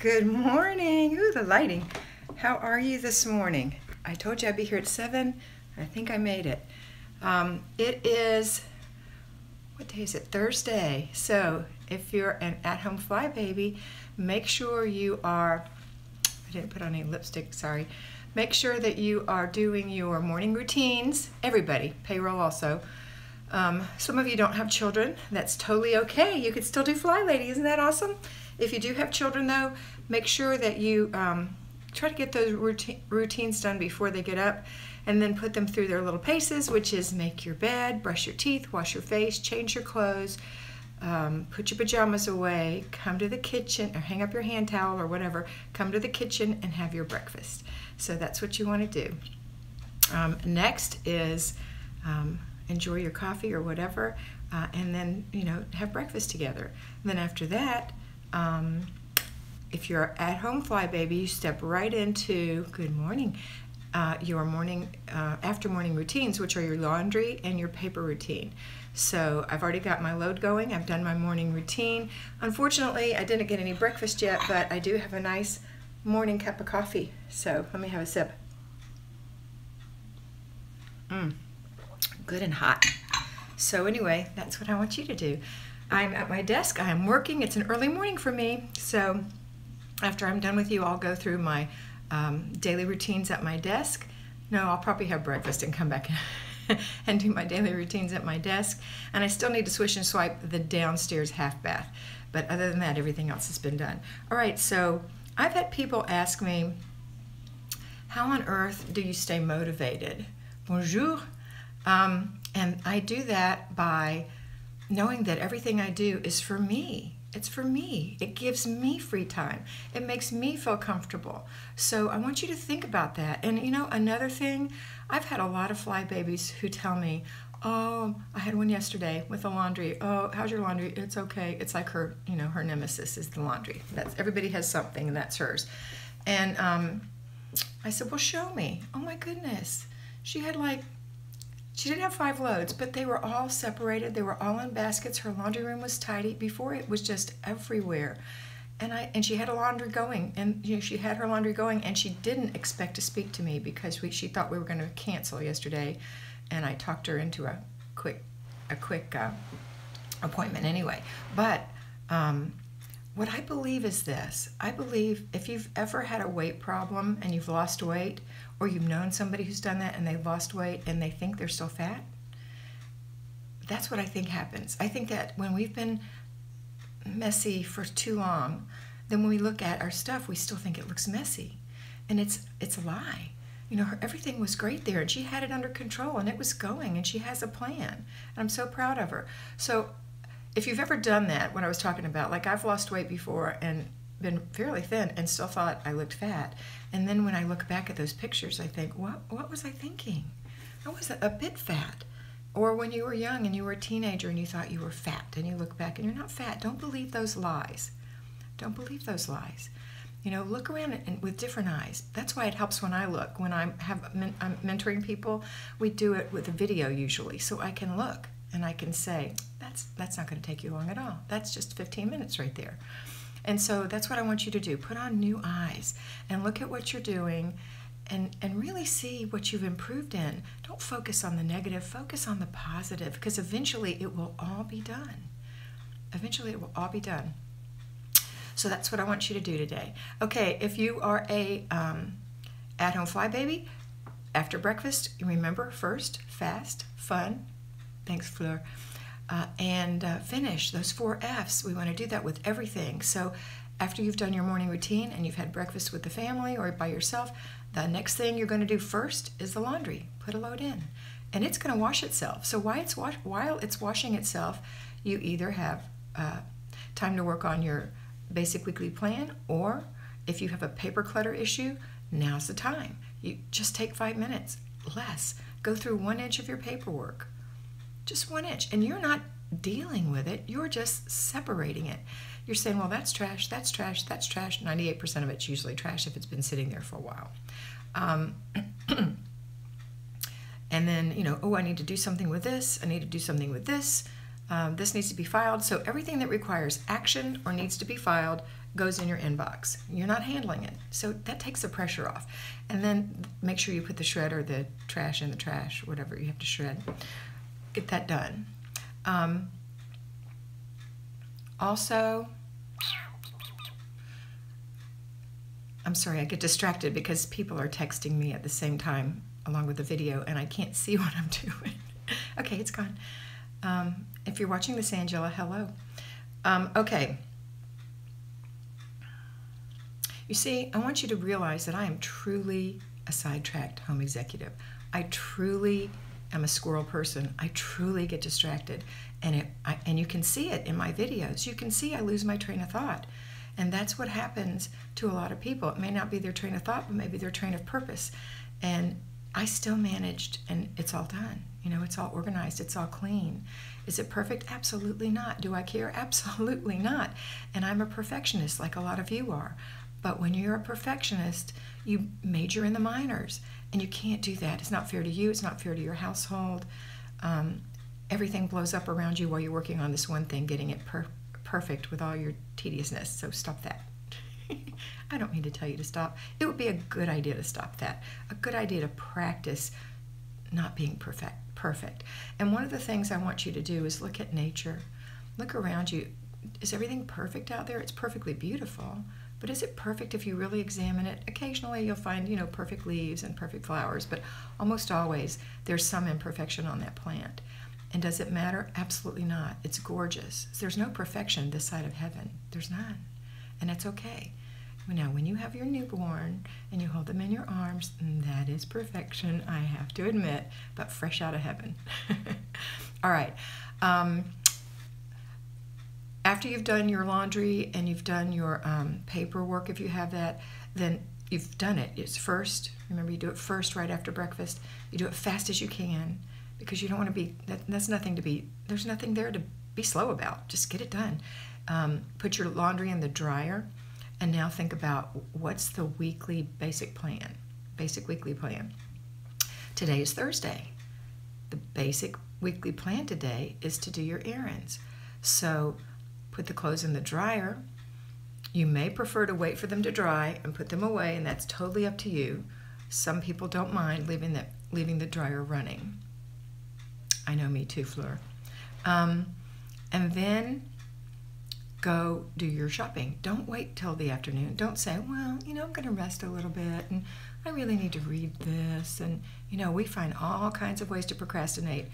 Good morning. Ooh, the lighting. How are you this morning? I told you I'd be here at 7. I think I made it. It is, what day is it? Thursday. So if you're an at-home fly baby, make sure you are, I didn't put on any lipstick, sorry. Make sure that you are doing your morning routines. Everybody, payroll also. Some of you don't have children. That's totally okay. You could still do Flylady. Isn't that awesome? If you do have children, though, make sure that you try to get those routines done before they get up, and then put them through their little paces, which is make your bed, brush your teeth, wash your face, change your clothes, put your pajamas away, come to the kitchen, or hang up your hand towel or whatever, come to the kitchen and have your breakfast. So that's what you want to do. Next is enjoy your coffee or whatever, and then, have breakfast together. And then after that, if you're at-home fly baby, you step right into, good morning, your morning, after morning routines, which are your laundry and your paper routine. So I've already got my load going. I've done my morning routine. Unfortunately, I didn't get any breakfast yet, but I do have a nice morning cup of coffee. So let me have a sip. Good and hot. So anyway, that's what I want you to do. I'm at my desk. I am working. It's an early morning for me. So after I'm done with you, I'll go through my daily routines at my desk. No, I'll probably have breakfast and come back and do my daily routines at my desk. And I still need to swish and swipe the downstairs half bath. But other than that, everything else has been done. All right, so I've had people ask me, how on earth do you stay motivated? Bonjour. And I do that by knowing that everything I do is for me. It's for me. It gives me free time. It makes me feel comfortable. So I want you to think about that. And another thing, I've had a lot of fly babies who tell me, oh, I had one yesterday with the laundry. Oh, how's your laundry? It's okay. It's like her, her nemesis is the laundry. Everybody has something, and that's hers. And I said, well, show me. Oh my goodness. She didn't have 5 loads, but they were all separated. They were all in baskets. Her laundry room was tidy. Before, it was just everywhere. And she had a laundry going, and she had her laundry going, and she didn't expect to speak to me because she thought we were going to cancel yesterday, and I talked her into a quick appointment anyway. But what I believe is this. I believe if you've ever had a weight problem and you've lost weight, or you've known somebody who's done that and they've lost weight and they think they're still fat, that's what I think happens. I think that when we've been messy for too long, then when we look at our stuff, we still think it looks messy. And it's a lie. Everything was great there, and she had it under control, and it was going, and she has a plan. And I'm so proud of her. So if you've ever done that, what I was talking about, like I've lost weight before and been fairly thin and still thought I looked fat. And then when I look back at those pictures, I think, what was I thinking? I was a bit fat. Or when you were young and you were a teenager and you thought you were fat, and you look back and you're not fat. Don't believe those lies. Don't believe those lies. Look around with different eyes. That's why it helps when I look. When I'm mentoring people, we do it with a video usually, so I can look and I can say, that's not going to take you long at all. That's just 15 minutes right there. And so that's what I want you to do. Put on new eyes and look at what you're doing and really see what you've improved in. Don't focus on the negative. Focus on the positive, because eventually it will all be done. Eventually it will all be done. So that's what I want you to do today. Okay, if you are a at-home fly baby, after breakfast, remember first, fast, fun. Thanks, Fleur. And finish those 4 F's. We want to do that with everything. So after you've done your morning routine and you've had breakfast with the family or by yourself, the next thing you're going to do first is the laundry. Put a load in. And it's going to wash itself. So while it's washing itself, you either have time to work on your basic weekly plan, or if you have a paper clutter issue, now's the time. You just take 5 minutes, less. Go through 1 inch of your paperwork. Just 1 inch, and you're not dealing with it, you're just separating it. You're saying, well, that's trash, that's trash, that's trash. 98% of it's usually trash if it's been sitting there for a while. And then, oh, I need to do something with this, I need to do something with this. This needs to be filed. So everything that requires action or needs to be filed goes in your inbox. You're not handling it. So that takes the pressure off. And then make sure you put the shred or the trash in the trash, whatever you have to shred. Get that done. Also, I'm sorry, I get distracted because people are texting me at the same time along with the video, and I can't see what I'm doing. Okay, it's gone. If you're watching this, Angela, hello. Okay. You see, I want you to realize that I am truly a sidetracked home executive. I truly am a squirrel person. I truly get distracted, and you can see it in my videos. You can see I lose my train of thought, and that's what happens to a lot of people. It may not be their train of thought, but maybe their train of purpose. And I still managed, and it's all done. You know, it's all organized. It's all clean. Is it perfect? Absolutely not. Do I care? Absolutely not. And I'm a perfectionist, like a lot of you are. But when you're a perfectionist, you major in the minors, and you can't do that. It's not fair to you. It's not fair to your household. Everything blows up around you while you're working on this one thing, getting it perfect with all your tediousness. So stop that. I don't need to tell you to stop. It would be a good idea to stop that. A good idea to practice not being perfect. And one of the things I want you to do is look at nature. Look around you. Is everything perfect out there? It's perfectly beautiful. But is it perfect if you really examine it? Occasionally you'll find, you know, perfect leaves and perfect flowers, but almost always there's some imperfection on that plant. And does it matter? Absolutely not. It's gorgeous. There's no perfection this side of heaven. There's none. And it's okay. Now, when you have your newborn and you hold them in your arms, that is perfection, I have to admit, but fresh out of heaven. All right. After you've done your laundry and you've done your paperwork, if you have that, then you've done it. It's first. Remember, you do it first right after breakfast. You do it fast as you can because you don't want to be, there's nothing there to be slow about. Just get it done. Put your laundry in the dryer. And now think about what's the weekly basic weekly plan. Today is Thursday. The basic weekly plan today is to do your errands. So put the clothes in the dryer. You may prefer to wait for them to dry and put them away, and that's totally up to you. Some people don't mind leaving the dryer running. I know, me too, Fleur. And then go do your shopping. Don't wait till the afternoon. Don't say, well, you know, I'm going to rest a little bit and I really need to read this. And, you know, we find all kinds of ways to procrastinate.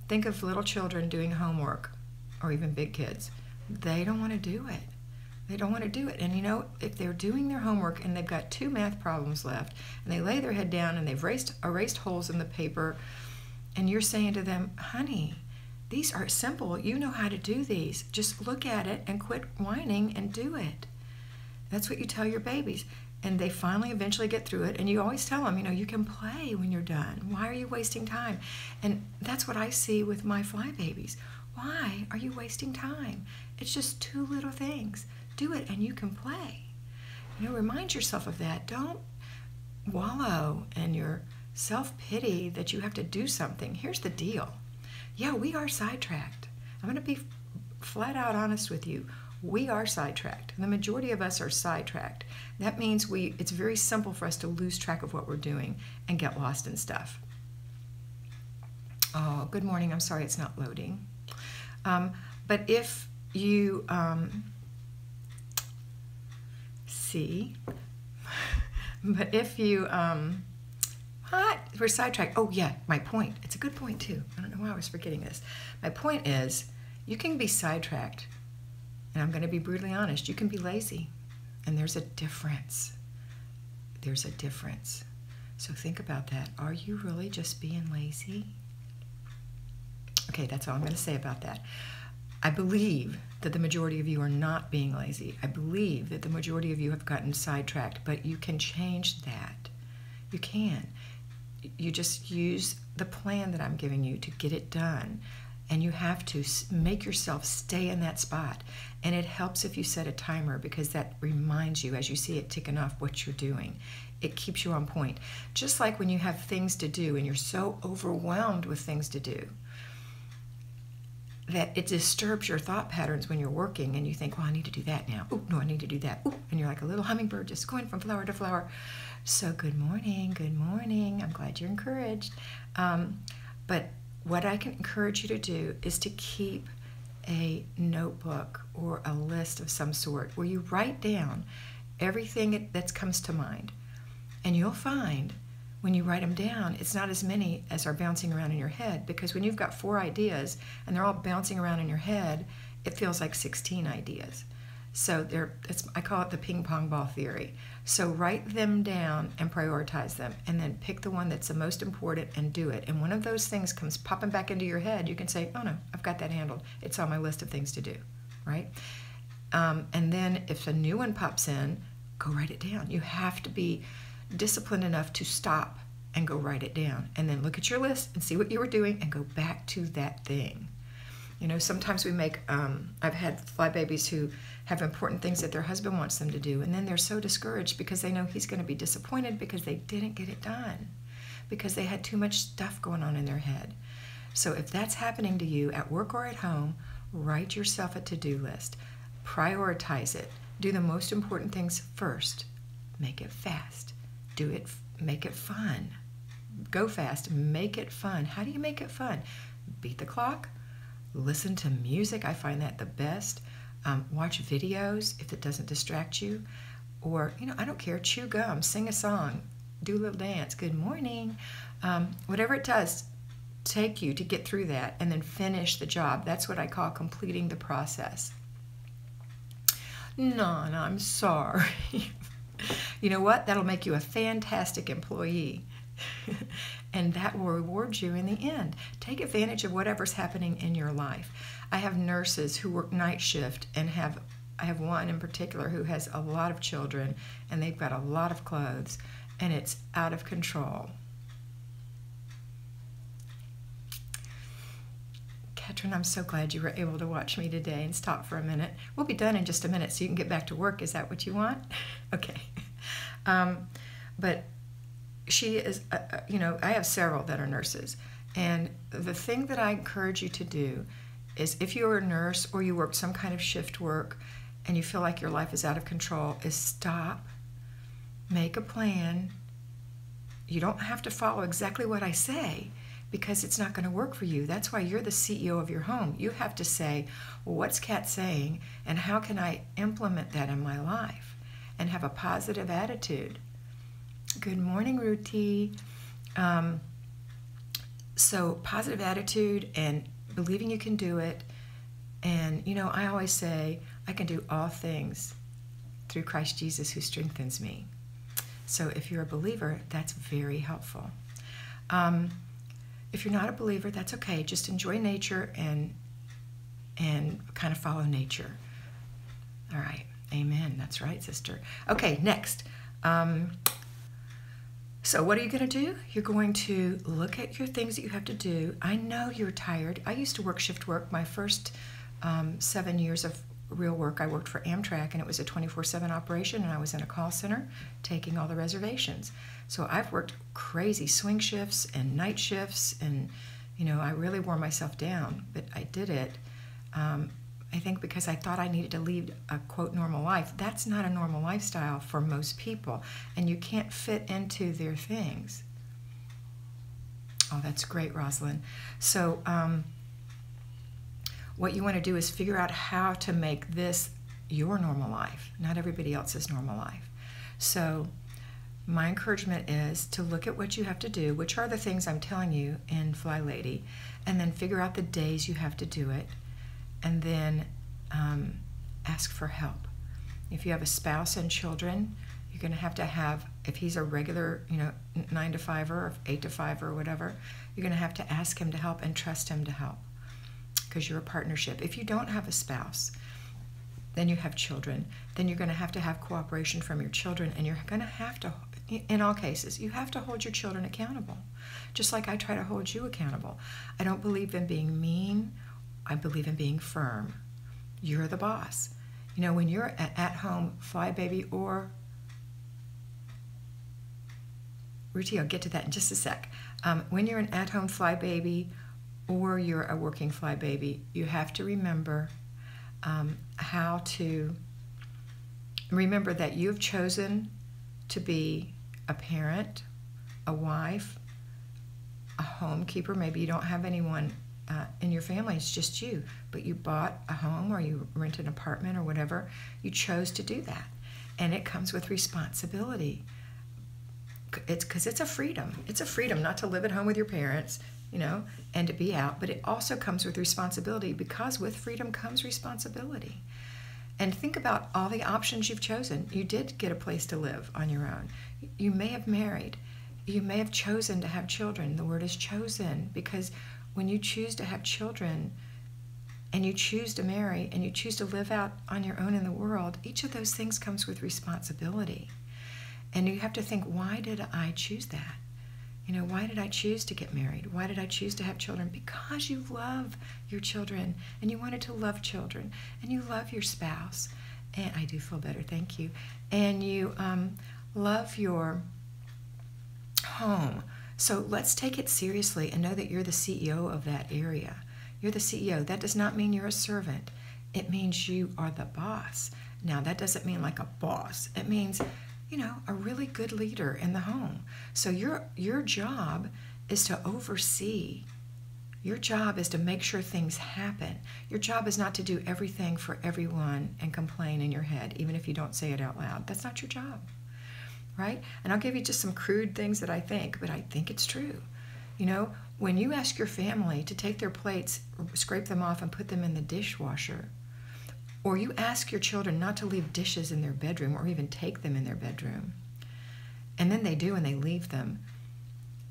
Think of little children doing homework, or even big kids. They don't want to do it. They don't want to do it. And, you know, if they're doing their homework and they've got 2 math problems left and they lay their head down and they've erased holes in the paper, and you're saying to them, honey, these are simple. You know how to do these. Just look at it and quit whining and do it. That's what you tell your babies. And they finally eventually get through it. And you always tell them, you know, you can play when you're done. Why are you wasting time? And that's what I see with my fly babies. Why are you wasting time? It's just 2 little things. Do it and you can play. You know, remind yourself of that. Don't wallow in your self-pity that you have to do something. Here's the deal. Yeah, we are sidetracked. I'm going to be flat out honest with you. We are sidetracked. The majority of us are sidetracked. That means it's very simple for us to lose track of what we're doing and get lost in stuff. Oh, good morning. I'm sorry it's not loading. But if you we're sidetracked. Oh, yeah, my point. It's a good point, too. I don't know why I was forgetting this. My point is, you can be sidetracked, and I'm going to be brutally honest, you can be lazy, and there's a difference. There's a difference. So think about that. Are you really just being lazy? Okay, that's all I'm going to say about that. I believe that the majority of you are not being lazy. I believe that the majority of you have gotten sidetracked, but you can change that. You can. You just use the plan that I'm giving you to get it done. And you have to make yourself stay in that spot. And it helps if you set a timer, because that reminds you as you see it ticking off what you're doing. It keeps you on point. Just like when you have things to do and you're so overwhelmed with things to do. that it disturbs your thought patterns when you're working and you think, well, I need to do that now. Oh, no, I need to do that. Ooh, and you're like a little hummingbird just going from flower to flower. So good morning, good morning. I'm glad you're encouraged. But what I can encourage you to do is to keep a notebook or a list of some sort where you write down everything that comes to mind. And you'll find when you write them down, it's not as many as are bouncing around in your head, because when you've got 4 ideas and they're all bouncing around in your head, it feels like 16 ideas. So I call it the ping pong ball theory. So write them down and prioritize them, and then pick the one that's the most important and do it. And one of those things comes popping back into your head, you can say, oh no, I've got that handled. It's on my list of things to do, right? And then if a new one pops in, go write it down. You have to be disciplined enough to stop and go write it down, and then look at your list and see what you were doing and go back to that thing. You know, sometimes we make, I've had flybabies who have important things that their husband wants them to do, and then they're so discouraged because they know he's going to be disappointed because they didn't get it done, because they had too much stuff going on in their head. So if that's happening to you at work or at home, write yourself a to-do list. Prioritize it. Do the most important things first. Make it fast. Do it, make it fun. Go fast, make it fun. How do you make it fun? Beat the clock. Listen to music. I find that the best. Watch videos if it doesn't distract you. Or, you know, I don't care. Chew gum, sing a song, do a little dance. Good morning. Whatever it does take you to get through that and then finish the job. That's what I call completing the process. Nana, I'm sorry. You know what? That'll make you a fantastic employee. And that will reward you in the end. Take advantage of whatever's happening in your life. I have nurses who work night shift, and I have one in particular who has a lot of children, and they've got a lot of clothes, and it's out of control. Katrin, I'm so glad you were able to watch me today and stop for a minute. We'll be done in just a minute so you can get back to work. Is that what you want? Okay. But she is, you know, I have several that are nurses. And the thing that I encourage you to do is, if you're a nurse or you work some kind of shift work and you feel like your life is out of control, is stop, make a plan. You don't have to follow exactly what I say, because it's not going to work for you. That's why you're the CEO of your home. You have to say, well, what's Kat saying, and how can I implement that in my life and have a positive attitude? Good morning, Ruti. So positive attitude and believing you can do it. And, you know, I always say, I can do all things through Christ Jesus who strengthens me. So if you're a believer, that's very helpful. If you're not a believer, that's okay. Just enjoy nature and kind of follow nature. All right. Amen. That's right, sister. Okay, next. So what are you going to do? You're going to look at your things that you have to do. I know you're tired. I used to work shift work. My first 7 years of real work, I worked for Amtrak, and it was a 24/7 operation, and I was in a call center taking all the reservations. So I've worked crazy swing shifts and night shifts, and, you know, I really wore myself down, but I did it. I think because I thought I needed to lead a, quote, normal life. That's not a normal lifestyle for most people, and you can't fit into their things. Oh, that's great, Rosalind. So what you want to do is figure out how to make this your normal life, not everybody else's normal life. So my encouragement is to look at what you have to do, which are the things I'm telling you in Flylady, and then figure out the days you have to do it, and then ask for help. If you have a spouse and children, you're going to have, if he's a regular, you know, 9 to 5 or 8 to 5 or whatever, you're going to have to ask him to help and trust him to help, because you're a partnership. If you don't have a spouse, then you have children, then you're going to have cooperation from your children, and you're going to have to, in all cases, you have to hold your children accountable, just like I try to hold you accountable. I don't believe in being mean. I believe in being firm. You're the boss. You know, when you're at home flybaby, or Ruti, I'll get to that in just a sec. When you're an at-home flybaby or you're a working fly baby, you have to remember how to remember that you've chosen to be a parent, a wife, a homekeeper. Maybe you don't have anyone in your family, it's just you, but you bought a home or you rent an apartment or whatever. You chose to do that, and it comes with responsibility. It's because it's a freedom. It's a freedom not to live at home with your parents, and to be out, but it also comes with responsibility, because with freedom comes responsibility. And think about all the options you've chosen. You did get a place to live on your own. You may have married. You may have chosen to have children. The word is chosen, because when you choose to have children and you choose to marry and you choose to live out on your own in the world, each of those things comes with responsibility. And you have to think, why did I choose that? Why did I choose to get married? Why did I choose to have children? Because you love your children, and you wanted to love children, and you love your spouse. And I do feel better, thank you. And you love your home. So let's take it seriously and know that you're the CEO of that area. You're the CEO. That does not mean you're a servant. It means you are the boss. Now, that doesn't mean like a boss. It means a really good leader in the home. So your job is to oversee. Your job is to make sure things happen. Your job is not to do everything for everyone and complain in your head, even if you don't say it out loud. That's not your job, right? And I'll give you just some crude things that I think, but I think it's true. When you ask your family to take their plates, scrape them off, and put them in the dishwasher, or you ask your children not to leave dishes in their bedroom or even take them in their bedroom, and then they do and they leave them,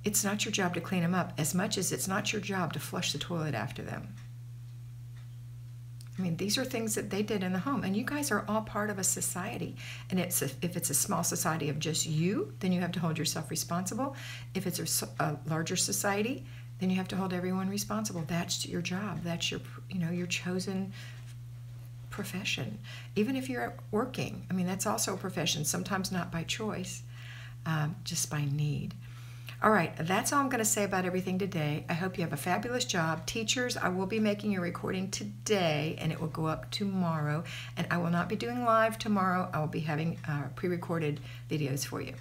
it's not your job to clean them up as much as it's not your job to flush the toilet after them. I mean, these are things that they did in the home, and you guys are all part of a society. And if it's a small society of just you, then you have to hold yourself responsible. If it's a larger society, then you have to hold everyone responsible. That's your job. That's your chosen profession. Even if you're working, that's also a profession, sometimes not by choice, just by need. All right, that's all I'm going to say about everything today. I hope you have a fabulous job. Teachers, I will be making a recording today, and it will go up tomorrow. And I will not be doing live tomorrow. I will be having pre-recorded videos for you.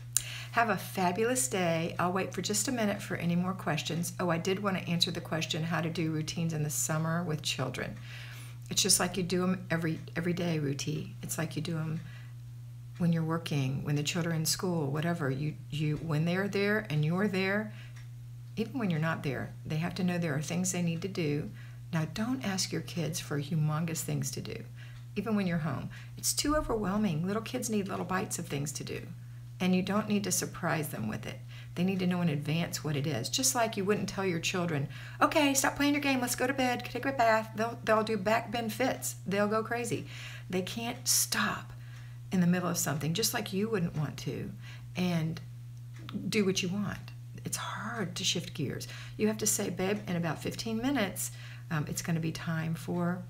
Have a fabulous day. I'll wait for just a minute for any more questions. Oh, I did want to answer the question, how to do routines in the summer with children. It's just like you do them every day routine. It's like you do them when you're working, when the children are in school, whatever. When they're there and you're there, even when you're not there, they have to know there are things they need to do. Now, don't ask your kids for humongous things to do, even when you're home. It's too overwhelming. Little kids need little bites of things to do, and you don't need to surprise them with it. They need to know in advance what it is. Just like you wouldn't tell your children, okay, stop playing your game, let's go to bed, take a bath. They'll do back bend fits. They'll go crazy. They can't stop in the middle of something, just like you wouldn't want to, and do what you want. It's hard to shift gears. You have to say, babe, in about 15 minutes, it's going to be time for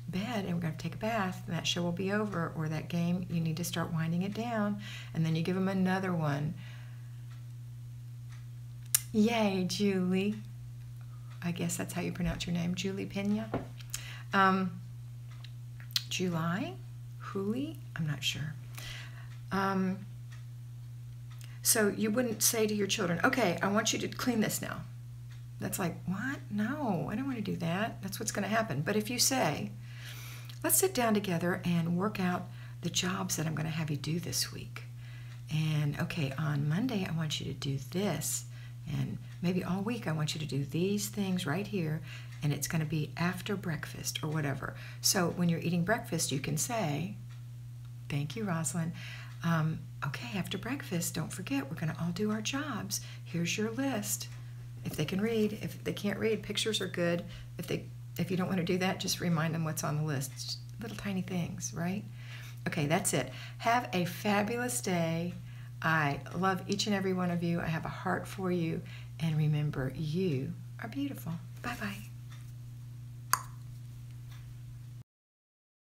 bed, and we're going to take a bath, and that show will be over, or that game, you need to start winding it down, and then you give them another one. Yay, Julie. I guess that's how you pronounce your name, Julie Pena. July? Huli? I'm not sure. So you wouldn't say to your children, okay, I want you to clean this now. That's like, what? No, I don't want to do that. That's what's going to happen. But if you say, let's sit down together and work out the jobs that I'm going to have you do this week. And okay, on Monday, I want you to do this. And maybe all week, I want you to do these things right here. And it's going to be after breakfast or whatever. So when you're eating breakfast, you can say, thank you, Rosalind. Okay, after breakfast, don't forget, we're going to all do our jobs. Here's your list. If they can read. If they can't read, pictures are good. If you don't want to do that, just remind them what's on the list. Just little tiny things, right? Okay, that's it. Have a fabulous day. I love each and every one of you. I have a heart for you. And remember, you are beautiful. Bye-bye.